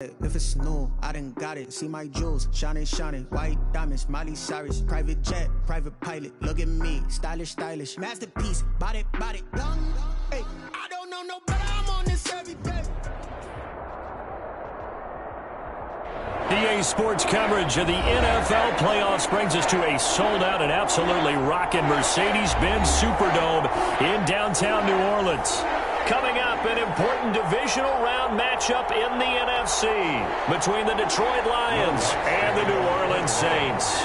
If it's new, I done got it. See my jewels, shining, shining. White diamonds, Miley Cyrus. Private jet, private pilot. Look at me, stylish, stylish. Masterpiece, body, young. Hey, I don't know no better. I'm on this every day. EA Sports coverage of the NFL playoffs brings us to a sold-out and absolutely rocking Mercedes-Benz Superdome in downtown New Orleans. Coming up, an important divisional round matchup in the NFC between the Detroit Lions and the New Orleans Saints.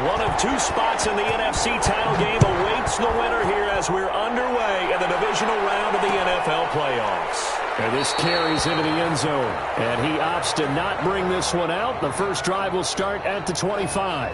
One of two spots in the NFC title game awaits the winner here as we're underway in the divisional round of the NFL playoffs. And this carries into the end zone. And he opts to not bring this one out. The first drive will start at the 25.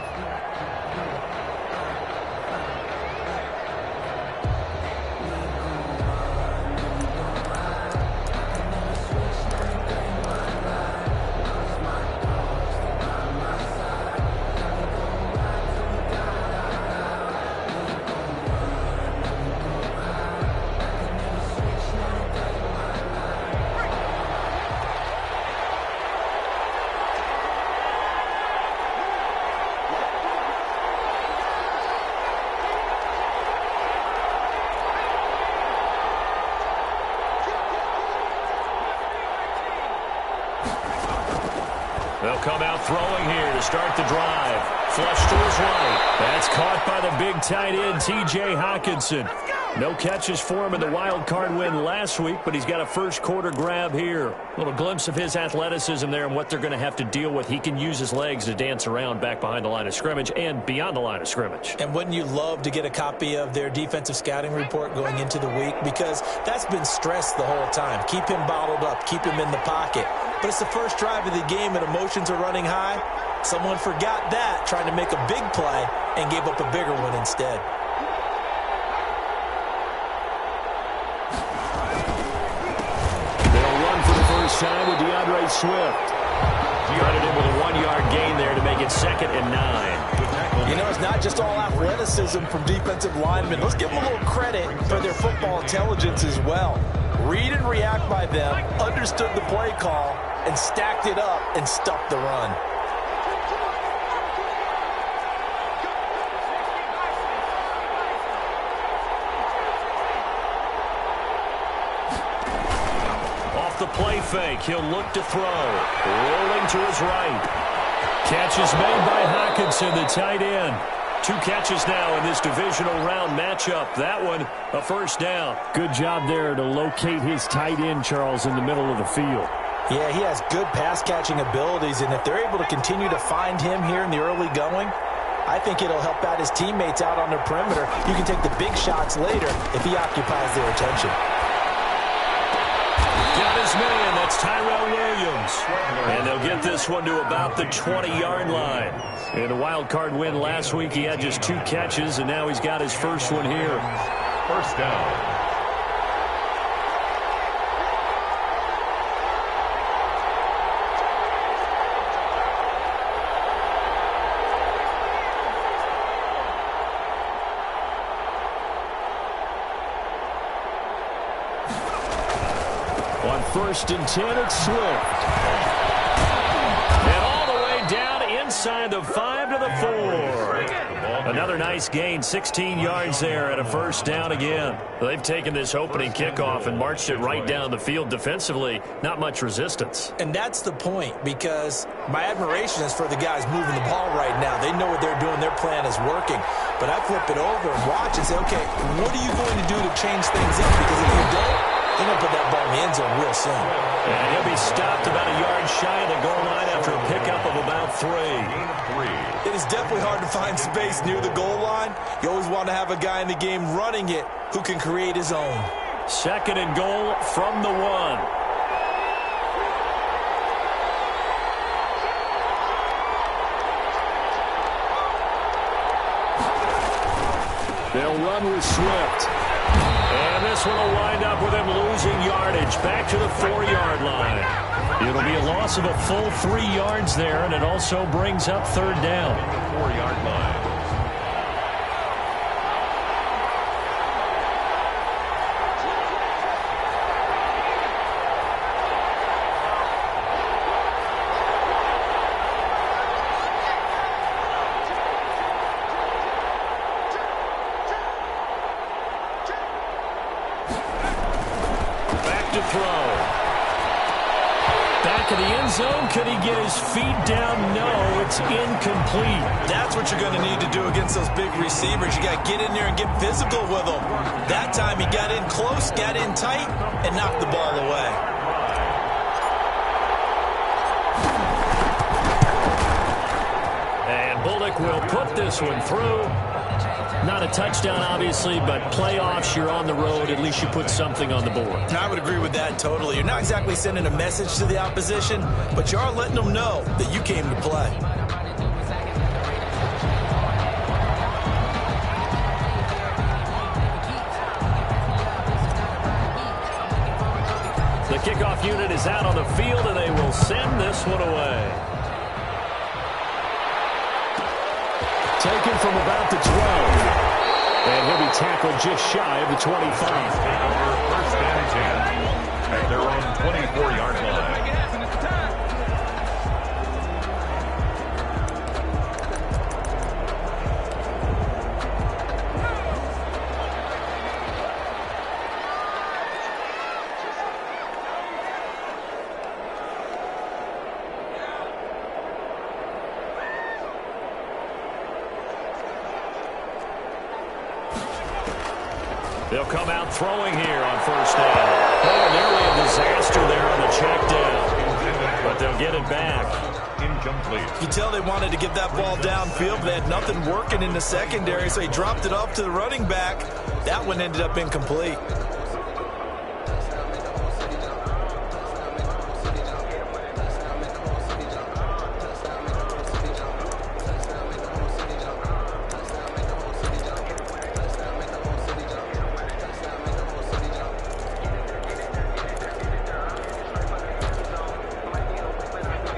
They'll come out throwing here to start the drive. Flush to his right. That's caught by the big tight end, T.J. Hockenson. No catches for him in the wild card win last week, but he's got a first quarter grab here. A little glimpse of his athleticism there and what they're going to have to deal with. He can use his legs to dance around back behind the line of scrimmage and beyond the line of scrimmage. And wouldn't you love to get a copy of their defensive scouting report going into the week? Because that's been stressed the whole time. Keep him bottled up. Keep him in the pocket. But it's the first drive of the game and emotions are running high. Someone forgot that, trying to make a big play, and gave up a bigger one instead. They'll run for the first time with DeAndre Swift. Credited with a 1-yard gain there to make it 2nd and 9. You know, it's not just all athleticism from defensive linemen. Let's give them a little credit for their football intelligence as well. Read and react by them, understood the play call, and stacked it up and stuffed the run. Off the play fake, he'll look to throw. Rolling to his right. Catch is made by Hockenson, the tight end. 2 catches now in this divisional round matchup. That one, a first down. Good job there to locate his tight end, Charles, in the middle of the field. Yeah, he has good pass-catching abilities, and if they're able to continue to find him here in the early going, I think it'll help out his teammates out on the perimeter. You can take the big shots later if he occupies their attention. Got his man, that's Tyrell Williams. And they'll get this one to about the 20-yard line. In a wild card win last week, he had just 2 catches, and now he's got his first one here. First down. On 1st and 10, it's Swift. And all the way down inside the 5 to the 4. Another nice gain, 16 yards there and a first down again. They've taken this opening kickoff and marched it right down the field defensively. Not much resistance. And that's the point, because my admiration is for the guys moving the ball right now. They know what they're doing. Their plan is working. But I flip it over and watch and say, okay, what are you going to do to change things up? Because if you don't, they're going to put that ball in the end zone real soon. And he'll be stopped about a yard shy of the goal line after a pickup of about 3. It is definitely hard to find space near the goal line. You always want to have a guy in the game running it who can create his own. 2nd and goal from the 1. They'll run with Swift. And this one will wind up with him losing yardage back to the 4-yard line. It'll be a loss of a full 3 yards there, and it also brings up 3rd down. 4-yard line. of the end zone. Could he get his feet down? No, it's incomplete. That's what you're going to need to do against those big receivers. You got to get in there and get physical with them. That time he got in close, got in tight, and knocked the ball away. And Bullock will put this one through. Not a touchdown, obviously, but playoffs, you're on the road. At least you put something on the board. I would agree with that totally. You're not exactly sending a message to the opposition, but you are letting them know that you came to play. The kickoff unit is out on the field, and they will send this one away. Taken from about the 12. And he'll be tackled just shy of the 25. First and 10 at their own 24-yard line. They'll come out throwing here on first down. Oh, nearly a disaster there on the check down. But they'll get it back. Incomplete. You tell they wanted to get that ball downfield, but they had nothing working in the secondary, so he dropped it off to the running back. That one ended up incomplete.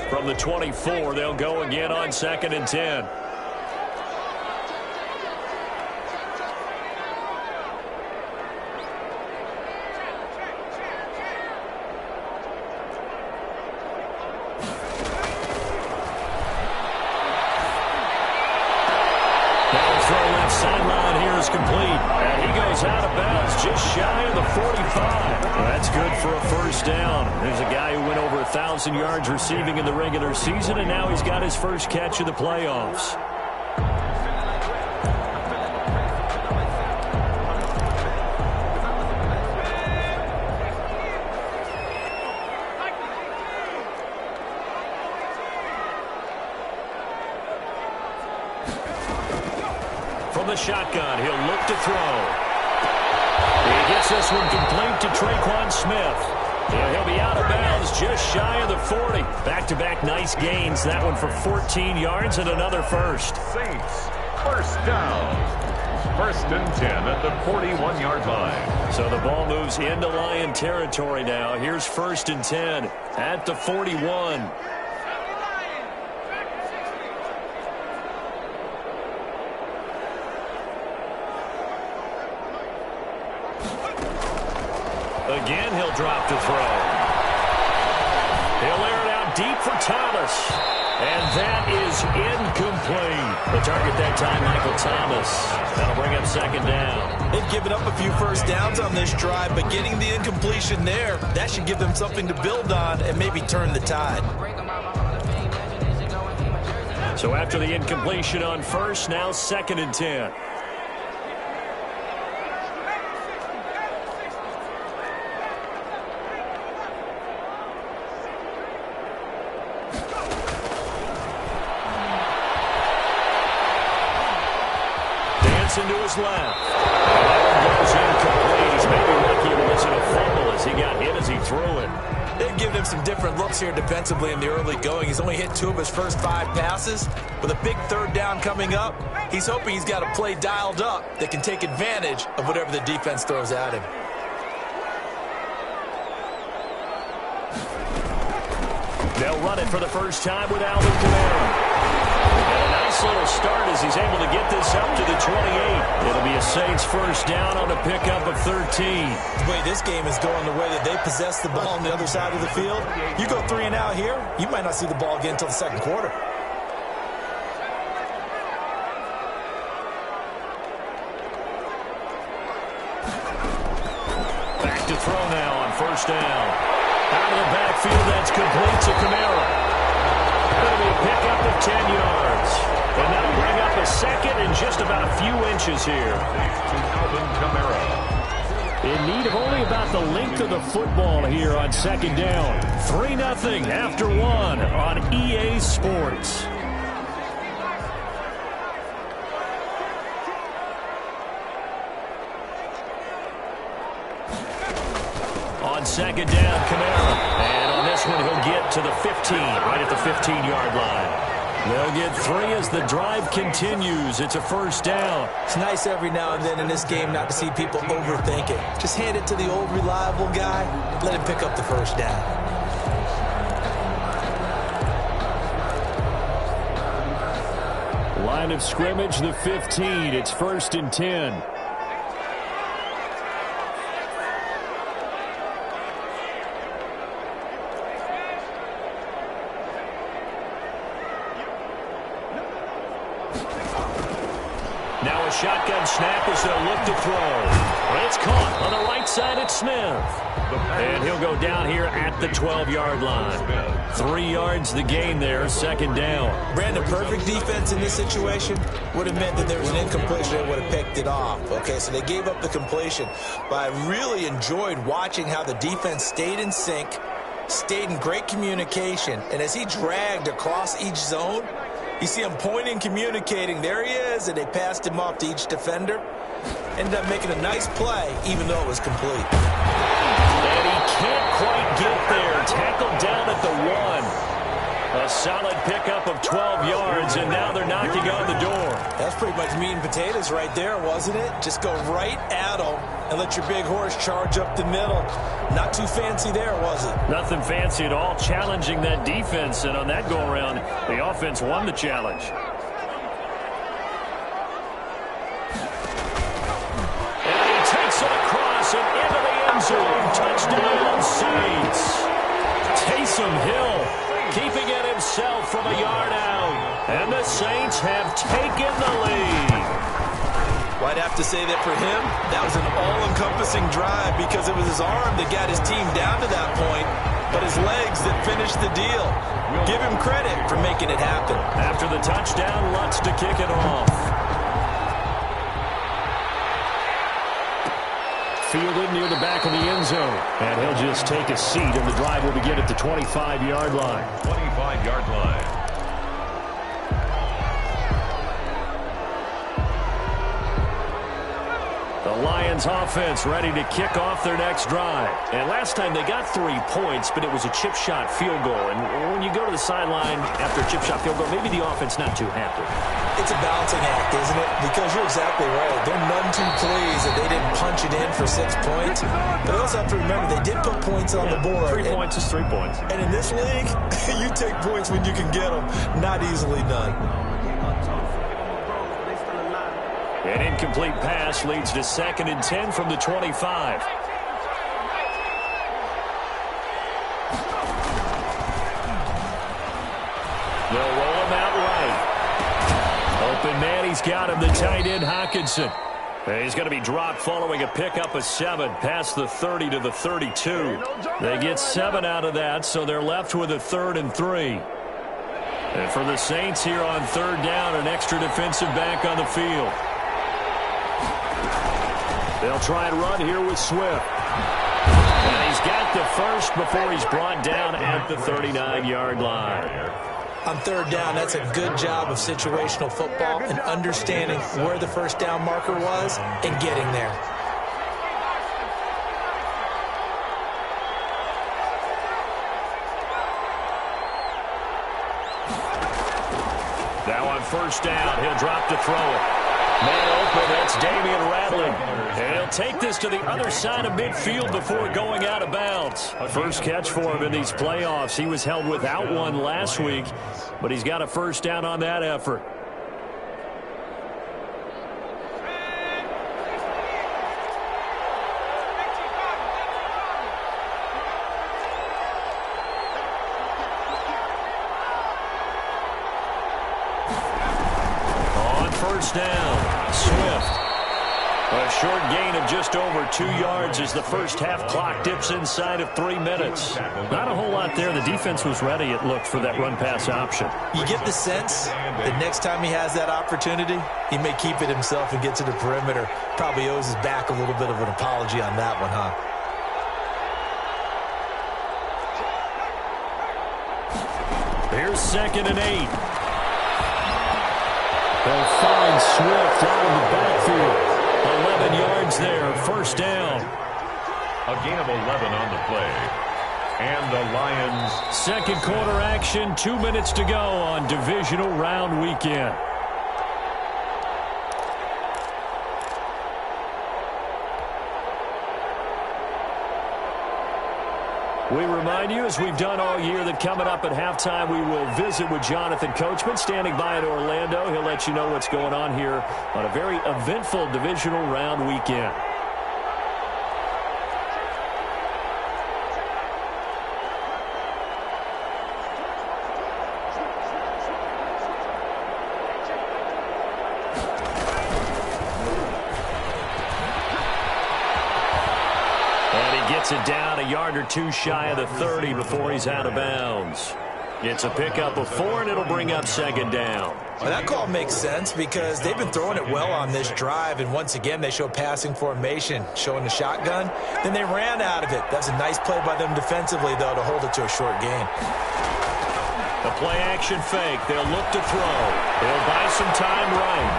From the 24, they'll go again on 2nd and 10. Sideline here is complete, and he goes out of bounds just shy of the 45. Well, that's good for a first down. There's a guy who went over 1,000 yards receiving in the regular season, and now he's got his first catch of the playoffs. From the shotgun, he'll look to throw. He gets this one complete to Traquan Smith. He'll be out of bounds just shy of the 40. Back-to-back nice gains. That one for 14 yards and another first. Saints, first down. First and 10 at the 41-yard line. So the ball moves into Lion territory now. Here's first and 10 at the 41. Again, he'll drop to throw. He'll air it out deep for Thomas. And that is incomplete. The target that time, Michael Thomas. That'll bring up second down. They've given up a few first downs on this drive, but getting the incompletion there, that should give them something to build on and maybe turn the tide. So after the incompletion on first, now 2nd and 10. Into his left. That one goes incomplete. He's maybe lucky it wasn't a fumble as he got hit as he threw it. They've given him some different looks here defensively in the early going. He's only hit 2 of his first 5 passes. With a big third down coming up, he's hoping he's got a play dialed up that can take advantage of whatever the defense throws at him. They'll run it for the first time with Alvin Kamara. And a nice little start as he's able to get this up to the 28. It'll be a Saints first down on a pickup of 13. The way this game is going, the way that they possess the ball on the other side of the field, you go 3 and out here, you might not see the ball again until the second quarter. Back to throw now on first down. Out of the backfield, that's complete to Kamara. That'll be a pickup of 10 yards. And that'll bring up a second and just about a few inches here. In need of only about the length of the football here on second down. 3-0 after one on EA Sports. On second down, Kamara. And on this one, he'll get to the 15, right at the 15-yard line. They'll get 3 as the drive continues. It's a first down. It's nice every now and then in this game not to see people overthink it. Just hand it to the old reliable guy. Let him pick up the first down. Line of scrimmage, the 15. It's 1st and 10. Now a shotgun snap as they'll look to throw. It's caught on the right side at Smith. And he'll go down here at the 12-yard line. 3 yards the gain there, second down. Brandon, perfect defense in this situation would have meant that there was an incompletion that would have picked it off. Okay, so they gave up the completion. But I really enjoyed watching how the defense stayed in sync, stayed in great communication, and as he dragged across each zone, you see him pointing, communicating. There he is, and they passed him off to each defender. Ended up making a nice play, even though it was complete. And he can't quite get there. Tackled down at the 1. A solid pickup of 12 yards, and now they're knocking on the door. That's pretty much meat and potatoes right there, wasn't it? Just go right at him and let your big horse charge up the middle. Not too fancy there, was it? Nothing fancy at all, challenging that defense, and on that go-around, the offense won the challenge. And he takes it across and into the end zone. Touchdown, Saints. Taysom Hill keeping it himself from a yard out. And the Saints have taken the lead. Well, I'd have to say that for him, that was an all-encompassing drive because it was his arm that got his team down to that point, but his legs that finished the deal. Give him credit for making it happen. After the touchdown, Lutz to kick it off. Fielded near the back of the end zone. And he'll just take a seat, and the drive will begin at the 25-yard line. 25-yard line. The Lions offense ready to kick off their next drive. And last time they got 3 points, but it was a chip shot field goal. And when you go to the sideline after a chip shot field goal, maybe the offense not too happy. It's a balancing act, isn't it? Because you're exactly right. They're none too pleased that they didn't punch it in for 6 points. But they also have to remember they did put points on the board. 3 points is 3 points. And in this league, you take points when you can get them. Not easily done. An incomplete pass leads to 2nd and 10 from the 25. They'll roll him out right. Open man, he's got him, the tight end Hockenson. And he's going to be dropped following a pickup of 7 past the 30 to the 32. They get 7 out of that, so they're left with a 3rd and 3. And for the Saints here on 3rd down, an extra defensive back on the field. They'll try and run here with Swift. And he's got the first before he's brought down at the 39-yard line. On 3rd down, that's a good job of situational football and understanding where the first down marker was and getting there. Now on 1st down, he'll drop to throw it. Man open, that's Damian Rattling. And he'll take this to the other side of midfield before going out of bounds. First catch for him in these playoffs. He was held without one last week, but he's got a first down on that effort. On 1st down, Swift. A short gain of just over 2 yards as the first half clock dips inside of 3 minutes. Not a whole lot there. The defense was ready, it looked, for that run-pass option. You get the sense that next time he has that opportunity, he may keep it himself and get to the perimeter. Probably owes his back a little bit of an apology on that one, huh? Here's 2nd and 8. They'll find Swift out of the backfield. 11 yards there, first down. A gain of 11 on the play. And the Lions. Second quarter action, 2 minutes to go on Divisional Round Weekend. We remind you, as we've done all year, that coming up at halftime, we will visit with Jonathan Coachman, standing by in Orlando. He'll let you know what's going on here on a very eventful Divisional Round weekend. It down a yard or two shy of the 30 before he's out of bounds. It's a pickup of 4, and it'll bring up 2nd down. Well, that call makes sense because they've been throwing it well on this drive, and once again they show passing formation, showing the shotgun. Then they ran out of it. That's a nice play by them defensively, though, to hold it to a short gain. The play-action fake. They'll look to throw. They'll buy some time right.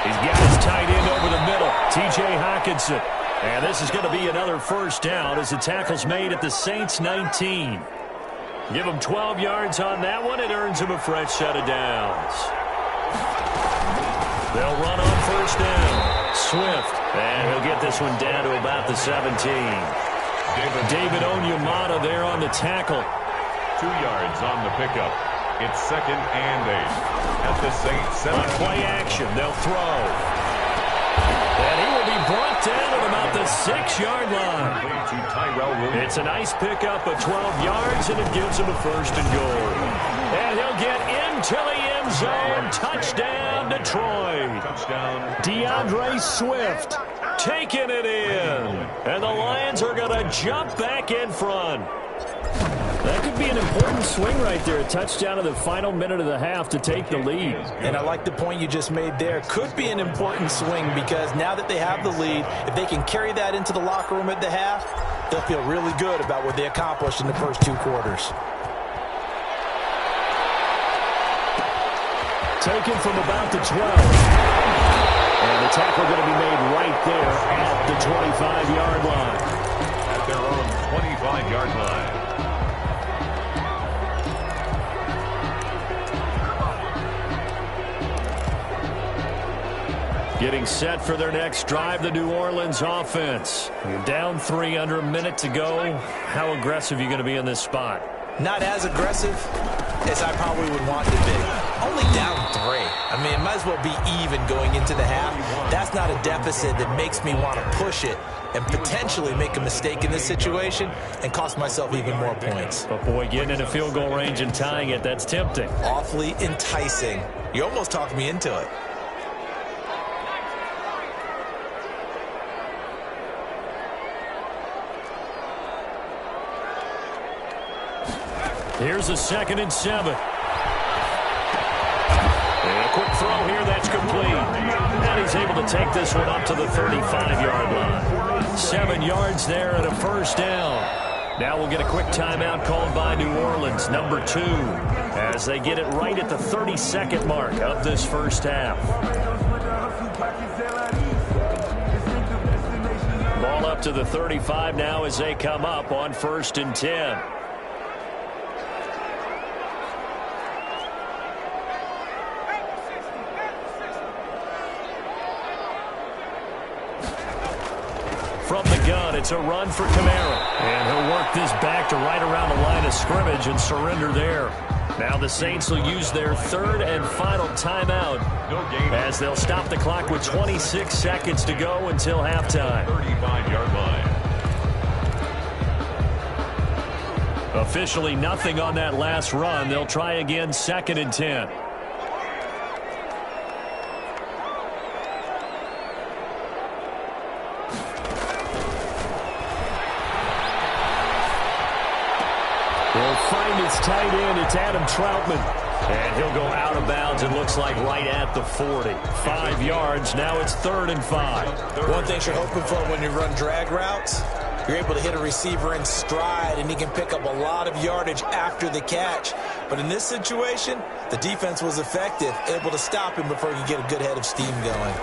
He's got his tight end over the middle, T.J. Hockenson. And this is going to be another first down as the tackle's made at the Saints' 19. Give him 12 yards on that one. It earns him a fresh set of downs. They'll run on first down. Swift. And he'll get this one down to about the 17. David Onyemata there on the tackle. 2 yards on the pickup. It's 2nd and 8. At the Saints' 7. On play action, they'll throw. And he will be brought down at about the 6-yard line. It's a nice pickup of 12 yards, and it gives him a first and goal. And he'll get into the end zone. Touchdown, Detroit. Touchdown. DeAndre Swift taking it in. And the Lions are going to jump back in front. That could be an important swing right there. A touchdown in the final minute of the half to take the lead. And I like the point you just made there. Could be an important swing because now that they have the lead, if they can carry that into the locker room at the half, they'll feel really good about what they accomplished in the first 2 quarters. Taken from about the 12. And the tackle going to be made right there at the 25-yard line. At their own 25-yard line. Getting set for their next drive, the New Orleans offense. You're down 3 under a minute to go. How aggressive are you going to be in this spot? Not as aggressive as I probably would want to be. Only down 3. I mean, it might as well be even going into the half. That's not a deficit that makes me want to push it and potentially make a mistake in this situation and cost myself even more points. But, boy, getting in a field goal range and tying it, that's tempting. Awfully enticing. You almost talked me into it. Here's a 2nd and 7. And a quick throw here, that's complete. And he's able to take this one up to the 35-yard line. 7 yards there and a first down. Now we'll get a quick timeout called by New Orleans, number 2, as they get it right at the 32nd mark of this first half. Ball up to the 35 now as they come up on 1st and 10. From the gun, it's a run for Kamara. And he'll work this back to right around the line of scrimmage and surrender there. Now the Saints will use their 3rd and final timeout as they'll stop the clock with 26 seconds to go until halftime. 35-yard line. Officially nothing on that last run. They'll try again 2nd and 10. tight end, it's Adam Troutman. And he'll go out of bounds, it looks like, right at the 40. 5 yards, now it's 3rd and 5. One thing you're hoping for when you run drag routes, you're able to hit a receiver in stride, and he can pick up a lot of yardage after the catch. But in this situation, the defense was effective, able to stop him before he could get a good head of steam going.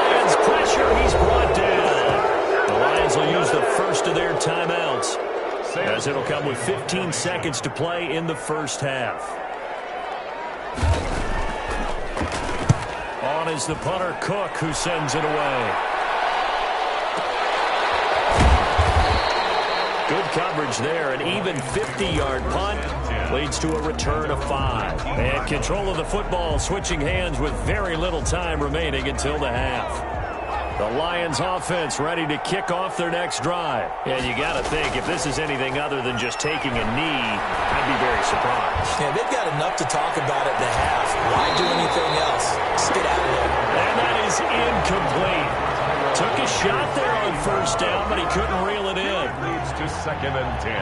Lions pressure, he's brought down. The Lions will use the first of their timeouts, as it'll come with 15 seconds to play in the first half. On is the punter, Cook, who sends it away. Good coverage there. An even 50-yard punt leads to a return of 5. And control of the football switching hands with very little time remaining until the half. The Lions offense ready to kick off their next drive. And you got to think, if this is anything other than just taking a knee, I'd be very surprised. Yeah, they've got enough to talk about at the half. Why do anything else? Get out of there. And that is incomplete. Took a shot there on first down, but he couldn't reel it in. Leads to 2nd and 10.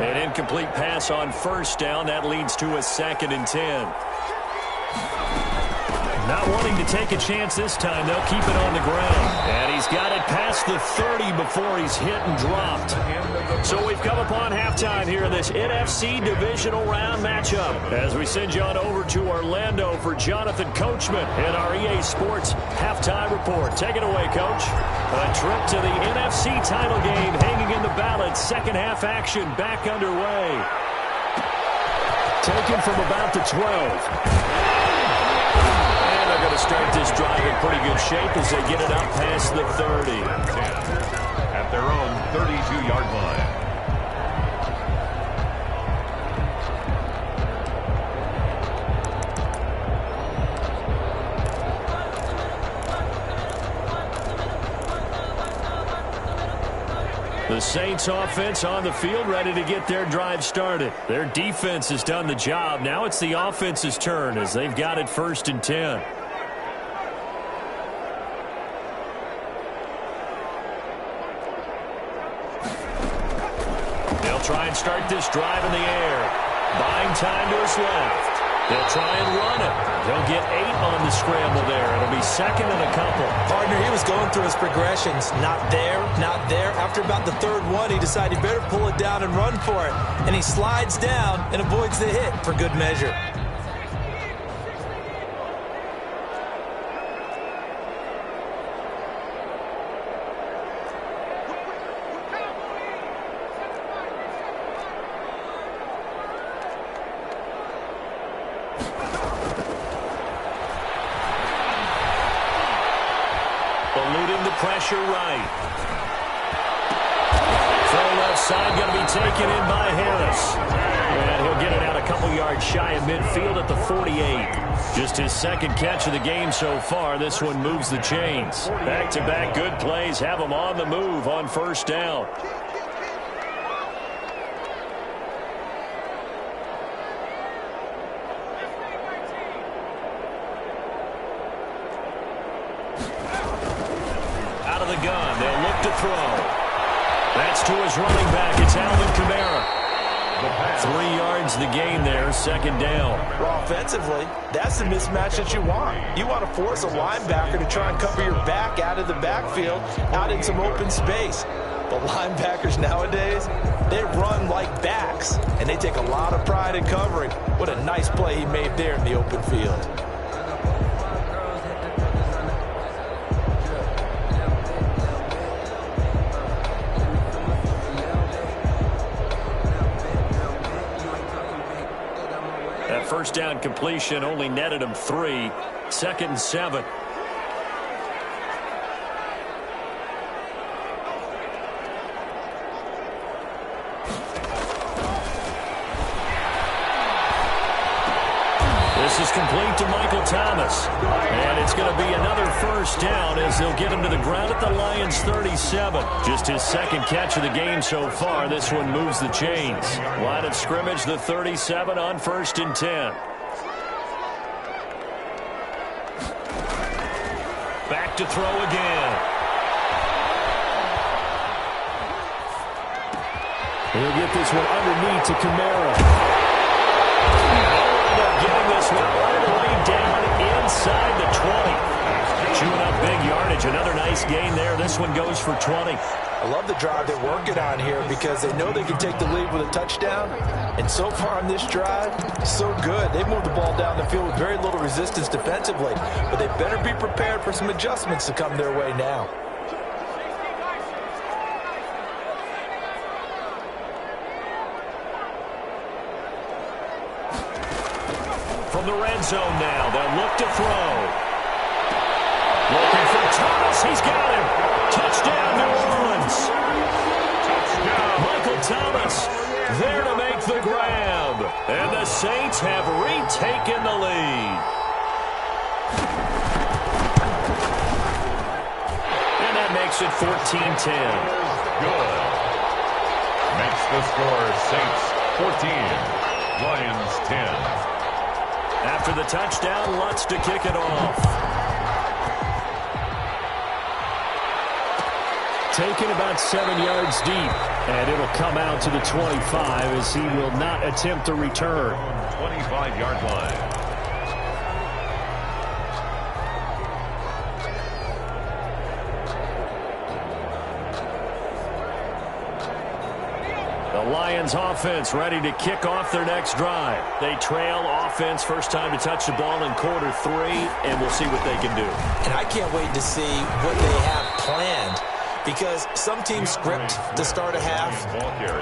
An incomplete pass on first down. That leads to a 2nd and 10. Not wanting to take a chance this time, they'll keep it on the ground. And he's got it past the 30 before he's hit and dropped. So we've come upon halftime here in this NFC Divisional Round matchup. As we send you on over to Orlando for Jonathan Coachman in our EA Sports Halftime Report. Take it away, Coach. A trip to the NFC title game hanging in the balance. Second half action back underway. Taken from about the 12. They're going to start this drive in pretty good shape as they get it up past the 30. At their own 32-yard line. The Saints offense on the field ready to get their drive started. Their defense has done the job. Now it's the offense's turn as they've got it 1st and 10. They'll try and start this drive in the air. Buying time to his left. They'll try and run it. They'll get 8 on the scramble there. It'll be 2nd and a couple. Partner, he was going through his progressions. Not there, not there. After about the 3rd one, he decided he better pull it down and run for it. And he slides down and avoids the hit for good measure. Eluding the pressure right. Throw left side going to be taken in by Harris. And he'll get it out a couple yards shy of midfield at the 48. Just his 2nd catch of the game so far. This one moves the chains. Back-to-back good plays have him on the move on first down. The gun. They'll look to throw. That's to his running back. It's Alvin Kamara. 3 yards the gain there. 2nd down. Well, offensively, that's the mismatch that you want. You want to force a linebacker to try and cover your back out of the backfield, out in some open space. But linebackers nowadays, they run like backs, and they take a lot of pride in covering. What a nice play he made there in the open field. First down completion only netted him 3. 2nd and 7. This is complete to Michael Thomas. And it's going to be another first down as they'll get him to the ground at the Lions' 37. Just his second catch of the game so far. This one moves the chains. Line of scrimmage, the 37 on 1st and 10. Back to throw again. He'll get this one underneath to Kamara. Getting this one all the way down inside the 20. Chewing up big yardage. Another nice gain there. This one goes for 20. I love the drive they're working on here because they know they can take the lead with a touchdown. And so far on this drive, so good. They moved the ball down the field with very little resistance defensively. But they better be prepared for some adjustments to come their way now. From the red zone now, they'll look to throw. Looking for Thomas. He's got him. Touchdown, New Orleans. Touchdown. Michael Thomas there to make the grab. And the Saints have retaken the lead. And that makes it 14-10. Good. Makes the score Saints 14, Lions 10. After the touchdown, Lutz to kick it off. Taken about 7 yards deep, and it'll come out to the 25 as he will not attempt a return. 25-yard line. The Lions offense ready to kick off their next drive. They trail offense, first time to touch the ball in quarter 3, and we'll see what they can do. And I can't wait to see what they have planned because some teams script to start a half.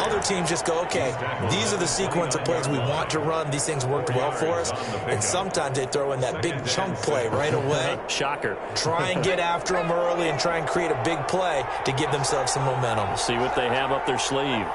Other teams just go, okay, these are the sequence of plays we want to run. These things worked well for us. And sometimes they throw in that big chunk play right away. Shocker. Try and get after them early and try and create a big play to give themselves some momentum. See what they have up their sleeve.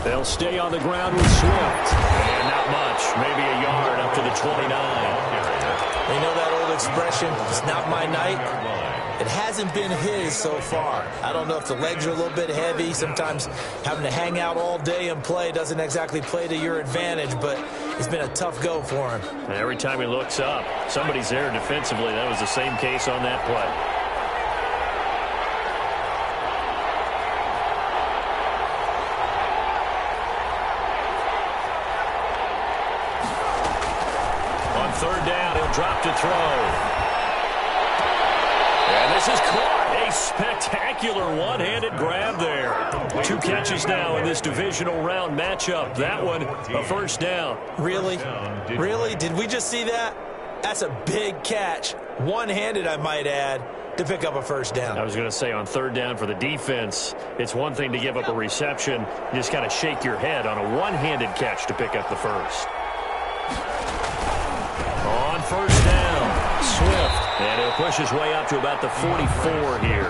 They'll stay on the ground with Swift. And not much. Maybe a yard up to the 29. You know that old expression, it's not my night? It hasn't been his so far. I don't know if the legs are a little bit heavy. Sometimes having to hang out all day and play doesn't exactly play to your advantage, but it's been a tough go for him. And every time he looks up, somebody's there defensively. That was the same case on that play. Third down, he'll drop to throw. And this is caught. A spectacular one-handed grab there. 2 catches now in this divisional round matchup. That one, a first down. Really? Really? Did we just see that? That's a big catch. One-handed, I might add, to pick up a first down. I was going to say on third down for the defense, it's one thing to give up a reception. You just got to shake your head on a one-handed catch to pick up the first. On first down, Swift, and he'll push his way up to about the 44 here.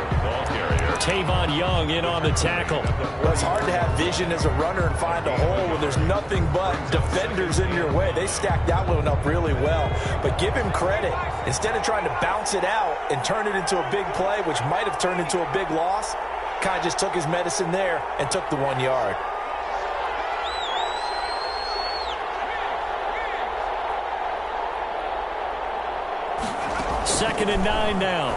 Tavon Young in on the tackle. Well, it's hard to have vision as a runner and find a hole when there's nothing but defenders in your way. They stacked that one up really well. But give him credit. Instead of trying to bounce it out and turn it into a big play, which might have turned into a big loss, kind of just took his medicine there and took the 1 yard. Second and 9 now.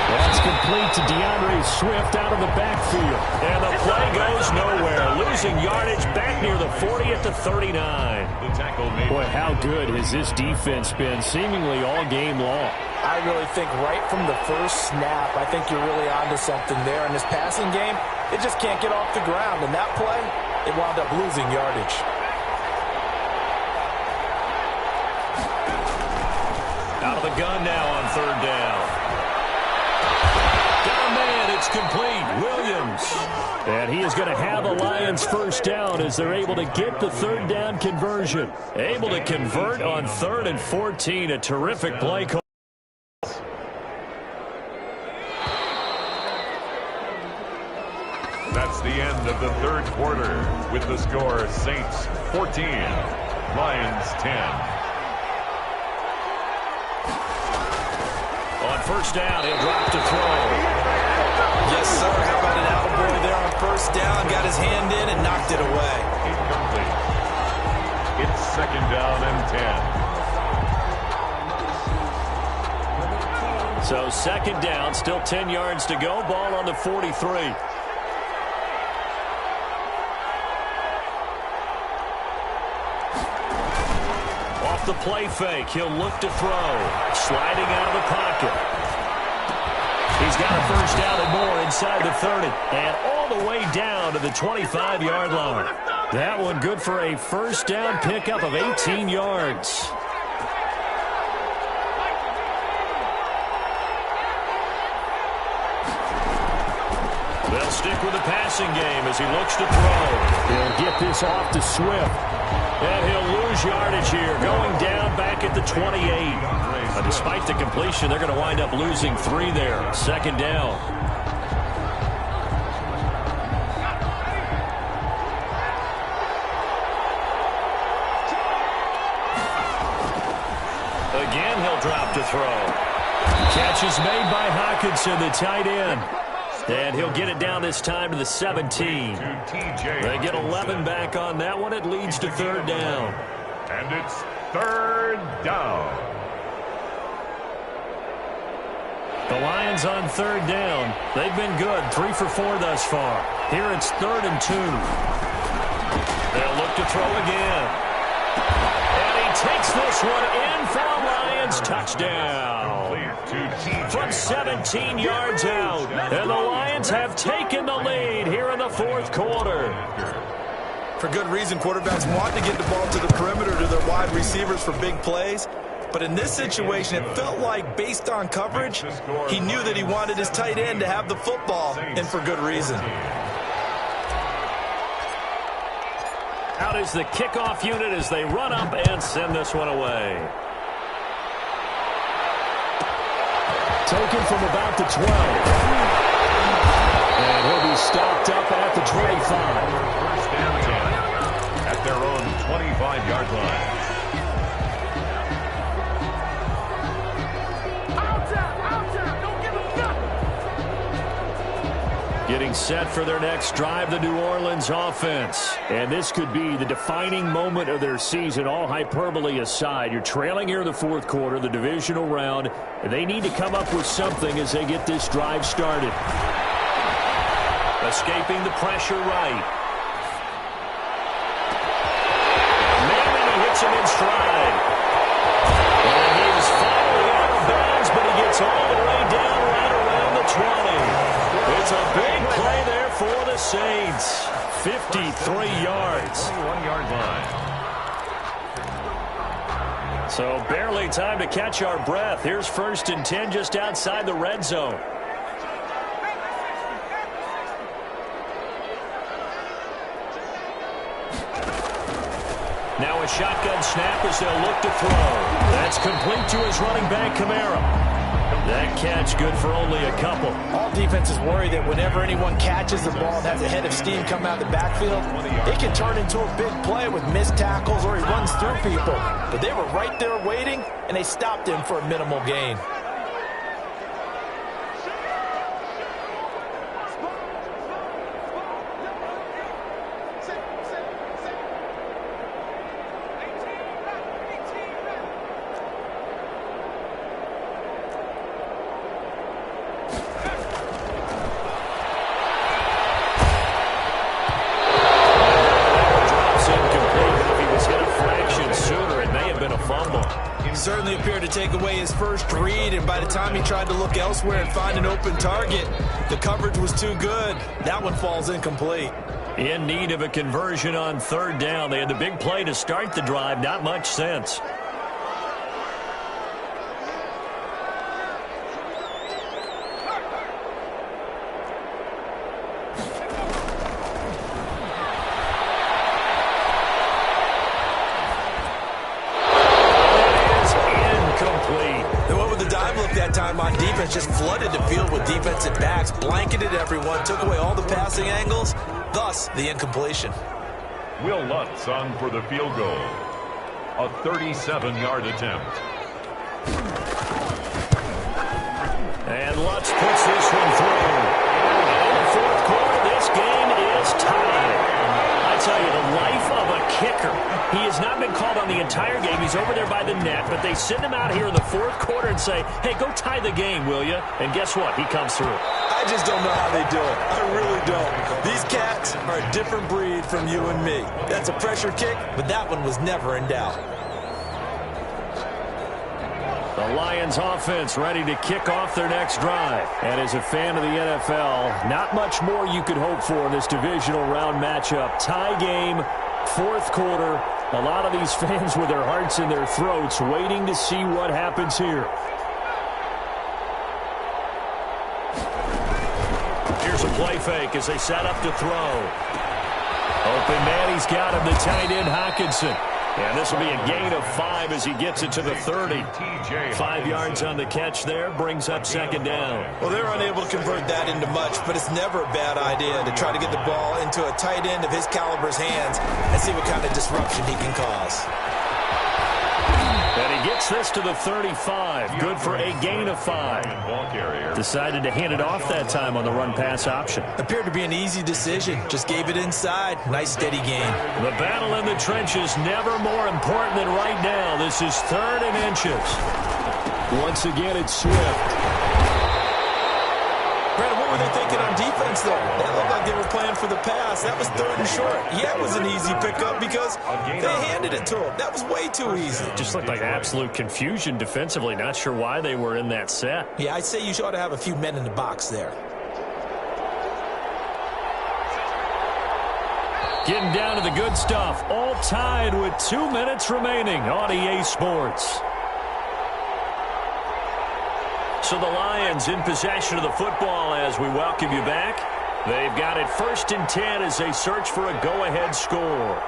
That's complete to DeAndre Swift out of the backfield. And the play goes nowhere. Losing yardage back near the 40 at the 39. Boy, how good has this defense been seemingly all game long? I really think right from the first snap, I think you're really onto something there. In this passing game, it just can't get off the ground. And that play, it wound up losing yardage. Out of the gun now on third down. Got a man, it's complete. And he is going to have a Lions first down as they're able to get the third down conversion. Able to convert on 3rd and 14. A terrific play call. That's the end of the third quarter with the score Saints 14, Lions 10. On first down, he'll drop to throw. Yes, sir. How about an attaboy there on first down? Got his hand in and knocked it away. Incomplete. It's 2nd down and 10. So 2nd down, still 10 yards to go. Ball on the 43. Off the play fake, he'll look to throw. Sliding out of the pocket. He's got a first down and more inside the 30. And all the way down to the 25-yard line. That one good for a first down pickup of 18 yards. They'll stick with the passing game as he looks to throw. He'll get this off to Swift. And he'll lose yardage here, going down back at the 28. But despite the completion, they're going to wind up losing 3 there. 2nd down. Again, he'll drop to throw. Catch is made by Hawkinson, the tight end. And he'll get it down this time to the 17. They get 11 back on that one. It leads to 3rd down. And it's 3rd down. The Lions on 3rd down. They've been good, 3 for 4 thus far. Here it's 3rd and 2. They'll look to throw again. And he takes this one in for a Lions touchdown. From 17 yards out. And the Lions have taken the lead here in the 4th quarter. For good reason, quarterbacks want to get the ball to the perimeter to their wide receivers for big plays. But in this situation, it felt like, based on coverage, he knew that he wanted his tight end to have the football, and for good reason. Out is the kickoff unit as they run up and send this one away. Taken from about the 12. And he'll be stopped up at the 25. First and 10 at their own 25-yard line. Getting set for their next drive, the New Orleans offense. And this could be the defining moment of their season, all hyperbole aside. You're trailing here in the 4th quarter, the divisional round. And they need to come up with something as they get this drive started. Escaping the pressure right. Manning, he hits him in stride. And he is finally out of bounds, but he gets all the way down right around the 20. It's a big play there for the Saints. 53 yards. 21-yard line. So barely time to catch our breath. Here's 1st and 10 just outside the red zone. Now a shotgun snap as they'll look to throw. That's complete to his running back, Kamara. That catch good for only a couple. All defenses worry that whenever anyone catches the ball and has a head of steam come out of the backfield, it can turn into a big play with missed tackles or he runs through people. But they were right there waiting, and they stopped him for a minimal gain. Certainly appeared to take away his first read, and by the time he tried to look elsewhere and find an open target, the coverage was too good. That one falls incomplete. In need of a conversion on 3rd down. They had the big play to start the drive. Not much sense. backs, blanketed everyone, took away all the passing angles, thus the incompletion. Will Lutz on for the field goal. A 37-yard attempt. And Lutz puts this one through. In the fourth quarter, this game is tied. I tell you, the life of a kicker. He has not been called on the entire game. He's over there by the net, but they send him out here in the fourth quarter and say, hey, go tie the game, will you? And guess what? He comes through. I just don't know how they do it. I really don't. These cats are a different breed from you and me. That's a pressure kick, but that one was never in doubt. The Lions offense ready to kick off their next drive. And as a fan of the NFL, not much more you could hope for in this divisional round matchup. Tie game, fourth quarter. A lot of these fans with their hearts in their throats waiting to see what happens here. Here's a play fake as they set up to throw. Open man, he's got him, the tight end Hockenson. And this will be a gain of 5 as he gets it to the 30. 5 yards on the catch there, brings up second down. Well, they're unable to convert that into much, but it's never a bad idea to try to get the ball into a tight end of his caliber's hands and see what kind of disruption he can cause. And he gets this to the 35. Good for a gain of 5. Decided to hand it off that time on the run-pass option. Appeared to be an easy decision. Just gave it inside. Nice, steady gain. The battle in the trenches never more important than right now. This is 3rd and inches. Once again, it's Swift. Brandon, what were they thinking on defense there? That looked like they were playing for the pass. That was 3rd and short. Yeah, it was an easy pickup because they handed it to him. That was way too easy. Just looked like absolute confusion defensively. Not sure why they were in that set. Yeah, I'd say you ought to have a few men in the box there. Getting down to the good stuff. All tied with 2 minutes remaining on EA Sports. So the Lions in possession of the football as we welcome you back. They've got it 1st and 10 as they search for a go-ahead score.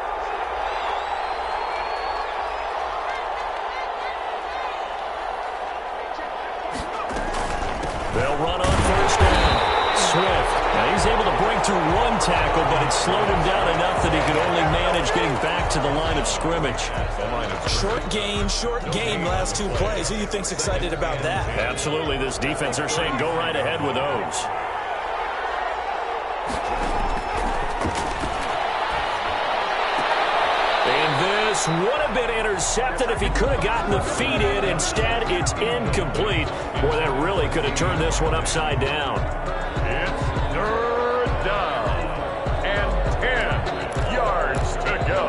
They'll run on 1st down. Swift. Now he's able to break through 1 tackle, but it slowed him down enough that he could only manage getting back to the line of scrimmage. Short gain last 2 plays. Who do you think's excited about that? Absolutely. This defense, they're saying go right ahead with those. And this would have been intercepted if he could have gotten the feet in. Instead, it's incomplete. Boy, that really could have turned this one upside down. It's 3rd down and 10 yards to go.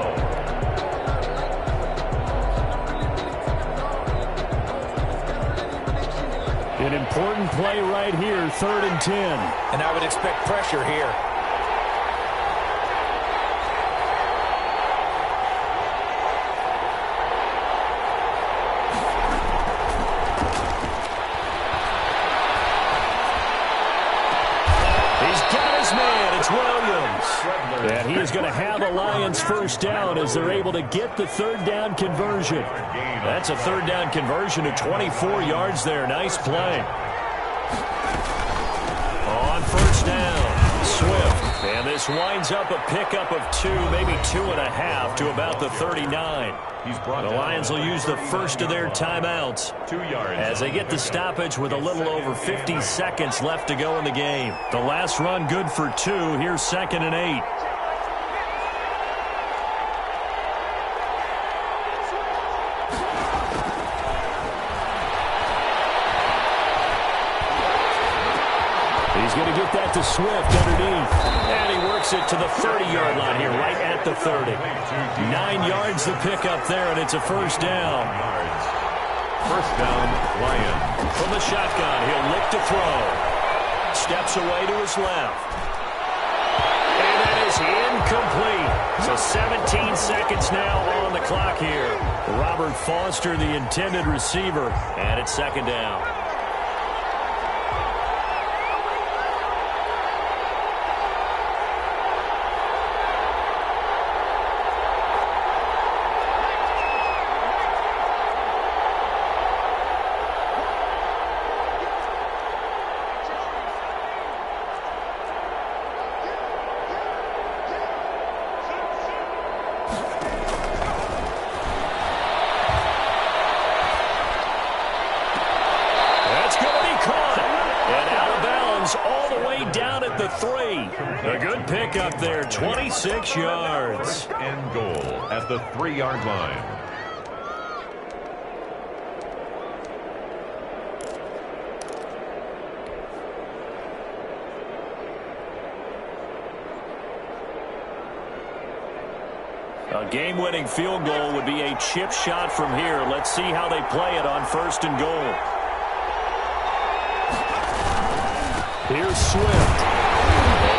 An important play right here, 3rd and 10. And I would expect pressure here. And he is going to have a Lions 1st down as they're able to get the 3rd down conversion. That's a 3rd down conversion of 24 yards there. Nice play. On 1st down, Swift. And this winds up a pickup of 2, maybe 2.5 to about the 39. The Lions will use the first of their timeouts 2 yards as they get the stoppage with a little over 50 seconds left to go in the game. The last run good for 2. Here's 2nd and 8. He's going to get that to Swift underneath. And he works it to the 30-yard line here, right at the 30. 9 yards to pick up there, and it's a 1st down. 1st down, Lions. From the shotgun, he'll look to throw. Steps away to his left. And that is incomplete. So 17 seconds now on the clock here. Robert Foster, the intended receiver, and it's 2nd down. 3. A good pickup there, 26 yards. And goal at the 3-yard line. A game-winning field goal would be a chip shot from here. Let's see how they play it on 1st and goal. Here's Swift.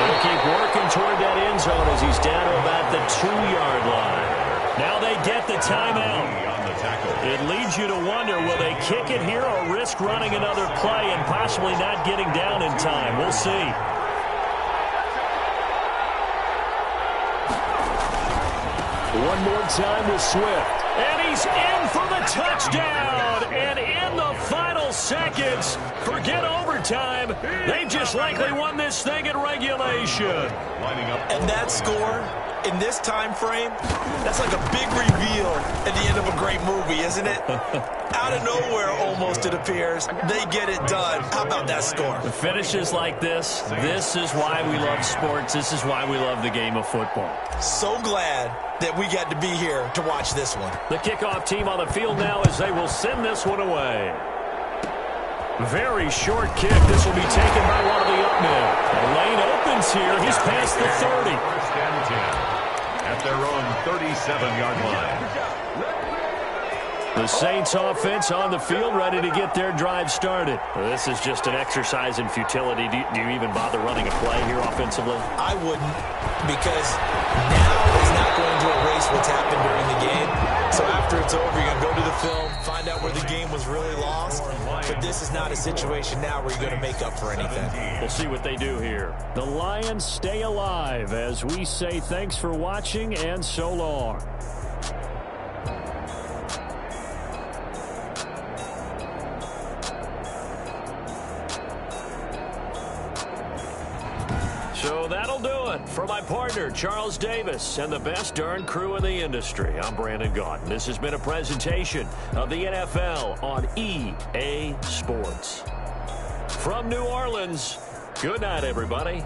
They'll keep working toward that end zone as he's down to about the 2-yard line. Now they get the timeout. It leads you to wonder, will they kick it here or risk running another play and possibly not getting down in time? We'll see. One more time with Swift. And he's in for the touchdown. And in the final seconds, forget overtime. They've just likely won this thing in regulation. And that score in this time frame, that's like a big reveal at the end of a great movie, isn't it? Out of nowhere, almost, it appears. They get it done. How about that score? The finishes like this is why we love sports. This is why we love the game of football. So glad that we got to be here to watch this one. The kickoff team on the field now as they will send this one away. Very short kick. This will be taken by one of the up men. The lane opens here. He's past the 30. 1st and 10 at their own 37-yard line. The Saints offense on the field, ready to get their drive started. Well, this is just an exercise in futility. Do you even bother running a play here offensively? I wouldn't, because now is not going to erase what's happened during the game. So after it's over, you're going to go to the film, find out where the game was really lost. But this is not a situation now where you're going to make up for anything. We'll see what they do here. The Lions stay alive as we say thanks for watching and so long. So that'll do it for my partner, Charles Davis, and the best darn crew in the industry. I'm Brandon Gaudin. This has been a presentation of the NFL on EA Sports. From New Orleans, good night, everybody.